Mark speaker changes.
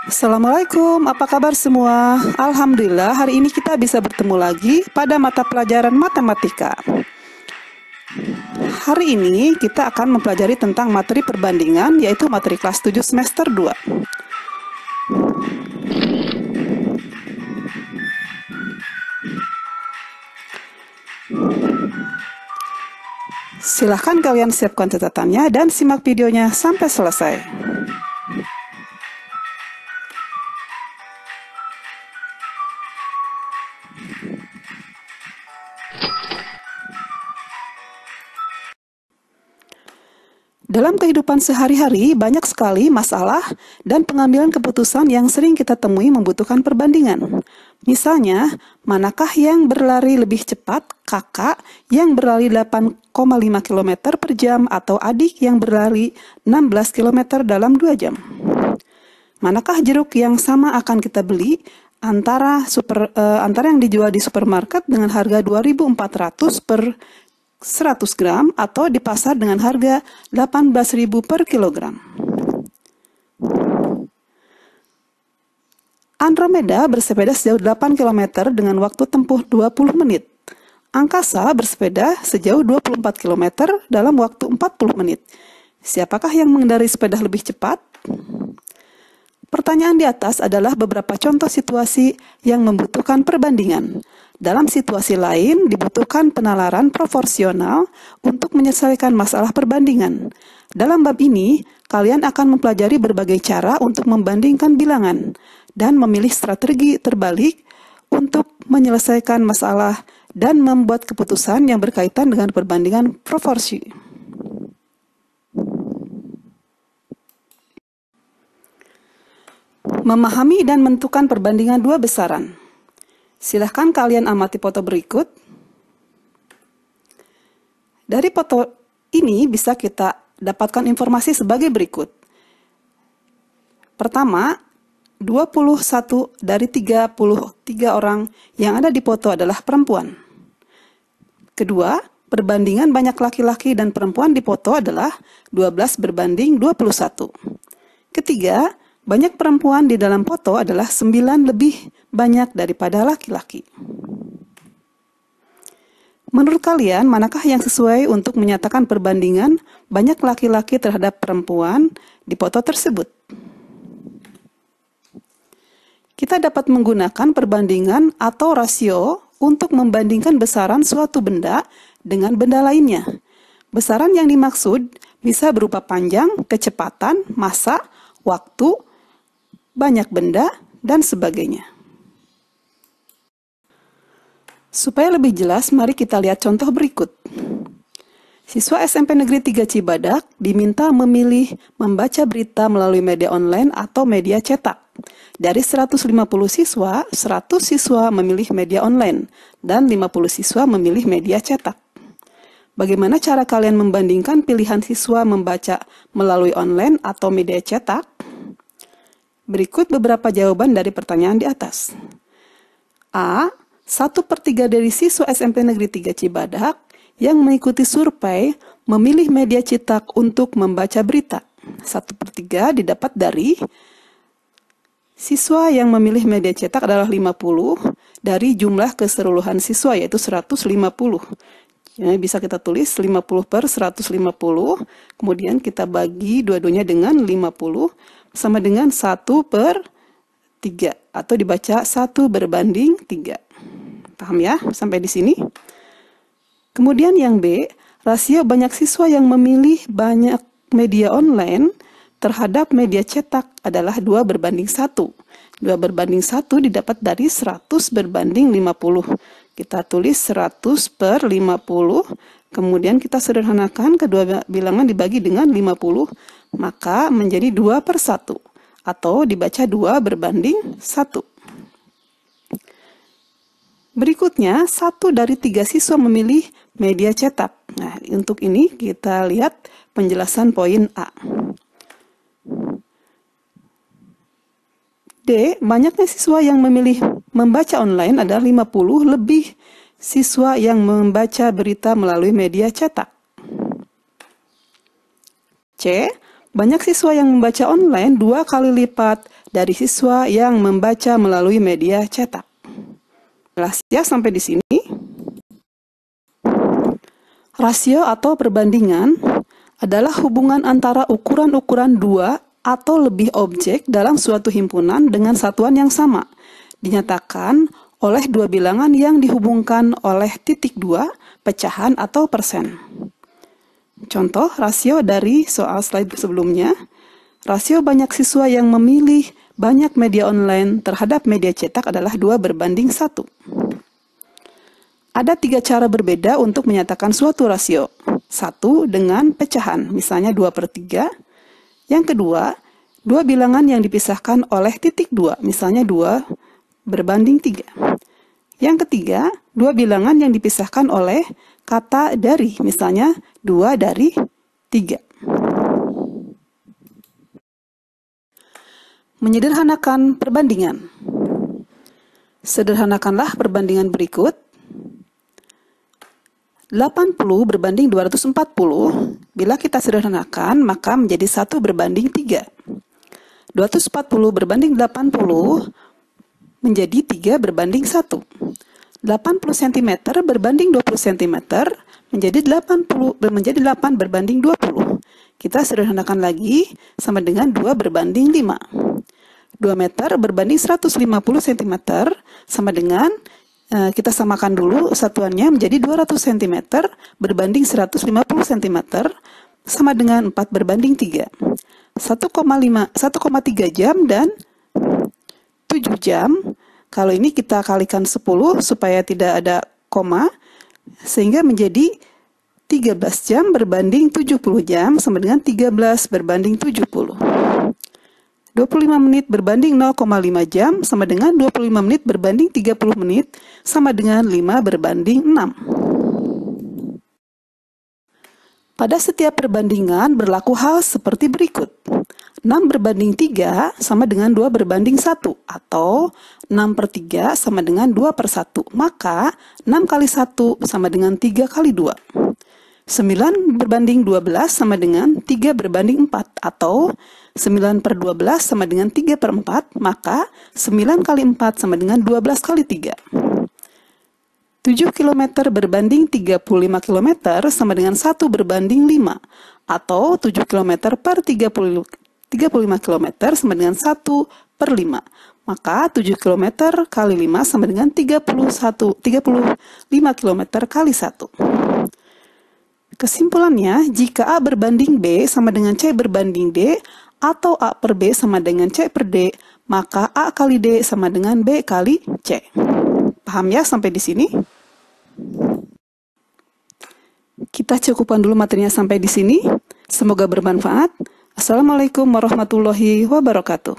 Speaker 1: Assalamualaikum, apa kabar semua? Alhamdulillah, hari ini kita bisa bertemu lagi pada mata pelajaran matematika. Hari ini kita akan mempelajari tentang materi perbandingan, yaitu materi kelas 7 semester 2. Silahkan kalian siapkan catatannya dan simak videonya sampai selesai. Dalam kehidupan sehari-hari, banyak sekali masalah dan pengambilan keputusan yang sering kita temui membutuhkan perbandingan. Misalnya, manakah yang berlari lebih cepat, kakak yang berlari 8,5 km per jam atau adik yang berlari 16 km dalam 2 jam? Manakah jeruk yang sama akan kita beli antara yang dijual di supermarket dengan harga 2.400 per 100 gram atau di pasar dengan harga 18.000 per kilogram. Andromeda bersepeda sejauh 8 km dengan waktu tempuh 20 menit. Angkasa bersepeda sejauh 24 km dalam waktu 40 menit. Siapakah yang mengendarai sepeda lebih cepat? Pertanyaan di atas adalah beberapa contoh situasi yang membutuhkan perbandingan. Dalam situasi lain, dibutuhkan penalaran proporsional untuk menyelesaikan masalah perbandingan. Dalam bab ini, kalian akan mempelajari berbagai cara untuk membandingkan bilangan dan memilih strategi terbalik untuk menyelesaikan masalah dan membuat keputusan yang berkaitan dengan perbandingan proporsi. Memahami dan menentukan perbandingan dua besaran. Silahkan kalian amati foto berikut. Dari foto ini bisa kita dapatkan informasi sebagai berikut. Pertama, 21 dari 33 orang yang ada di foto adalah perempuan. Kedua, perbandingan banyak laki-laki dan perempuan di foto adalah 12 berbanding 21. Ketiga, banyak perempuan di dalam foto adalah 9 lebih banyak daripada laki-laki. Menurut kalian, manakah yang sesuai untuk menyatakan perbandingan banyak laki-laki terhadap perempuan di foto tersebut? Kita dapat menggunakan perbandingan atau rasio untuk membandingkan besaran suatu benda dengan benda lainnya. Besaran yang dimaksud bisa berupa panjang, kecepatan, massa, waktu, banyak benda, dan sebagainya. Supaya lebih jelas, mari kita lihat contoh berikut. Siswa SMP Negeri 3 Cibadak diminta memilih membaca berita melalui media online atau media cetak. Dari 150 siswa, 100 siswa memilih media online, dan 50 siswa memilih media cetak. Bagaimana cara kalian membandingkan pilihan siswa membaca melalui online atau media cetak? Berikut beberapa jawaban dari pertanyaan di atas. A. 1/3 dari siswa SMP Negeri 3 Cibadak yang mengikuti survei memilih media cetak untuk membaca berita. 1/3 didapat dari siswa yang memilih media cetak adalah 50 dari jumlah keseluruhan siswa yaitu 150. Ya, bisa kita tulis 50 per 150, kemudian kita bagi dua-duanya dengan 50, sama dengan 1/3, atau dibaca 1 berbanding 3. Paham ya sampai di sini? Kemudian yang B, rasio banyak siswa yang memilih banyak media online terhadap media cetak adalah 2 berbanding 1. 2 berbanding 1 didapat dari 100 berbanding 50. Kita tulis 100 per 50, kemudian kita sederhanakan kedua bilangan dibagi dengan 50, maka menjadi 2/1, atau dibaca 2 berbanding 1. Berikutnya, 1 dari 3 siswa memilih media cetak. Nah, untuk ini kita lihat penjelasan poin A. D. Banyaknya siswa yang memilih membaca online adalah 50 lebih siswa yang membaca berita melalui media cetak. C. banyak siswa yang membaca online 2 kali lipat dari siswa yang membaca melalui media cetak. Jelas ya sampai di sini? Rasio atau perbandingan adalah hubungan antara ukuran-ukuran 2 atau lebih objek dalam suatu himpunan dengan satuan yang sama. Dinyatakan oleh 2 bilangan yang dihubungkan oleh titik 2, pecahan atau persen. Contoh rasio dari soal slide sebelumnya. Rasio banyak siswa yang memilih banyak media online terhadap media cetak adalah 2:1. Ada 3 cara berbeda untuk menyatakan suatu rasio. 1. Dengan pecahan, misalnya 2/3. Yang kedua, 2 bilangan yang dipisahkan oleh titik 2, misalnya 2:3. Yang ketiga, 2 bilangan yang dipisahkan oleh kata dari, misalnya 2/3. Menyederhanakan perbandingan. Sederhanakanlah perbandingan berikut. 80 berbanding 240, bila kita sederhanakan maka menjadi 1/3. 240 berbanding 80 menjadi 3/1. 80 cm berbanding 20 cm menjadi 8/20. Kita sederhanakan lagi sama dengan 2/5. 2 meter berbanding 150 cm sama dengan, kita samakan dulu satuannya menjadi 200 cm berbanding 150 cm sama dengan 4/3. 1,3 jam dan 7 jam. Kalau ini kita kalikan 10 supaya tidak ada koma, sehingga menjadi 13 jam berbanding 70 jam sama dengan 13/70. 25 menit berbanding 0,5 jam sama dengan 25 menit berbanding 30 menit sama dengan 5/6. Pada setiap perbandingan berlaku hal seperti berikut. 6/3 sama dengan 2/1 atau 6/3 sama dengan 2/1. Maka 6 kali 1 sama dengan 3 kali 2. 9/12 sama dengan 3/4 atau 9/12 sama dengan 3/4, maka 9 kali 4 sama dengan 12 kali 3. 7 km berbanding 35 km sama dengan 1/5 atau 7 km per 35 km sama dengan 1/5. Maka 7 km kali 5 sama dengan 35 km kali 1. Kesimpulannya, jika A berbanding B sama dengan C berbanding D, atau A per B sama dengan C per D, maka A kali D sama dengan B kali C. Paham ya sampai di sini? Kita cukupkan dulu materinya sampai di sini. Semoga bermanfaat. Assalamualaikum warahmatullahi wabarakatuh.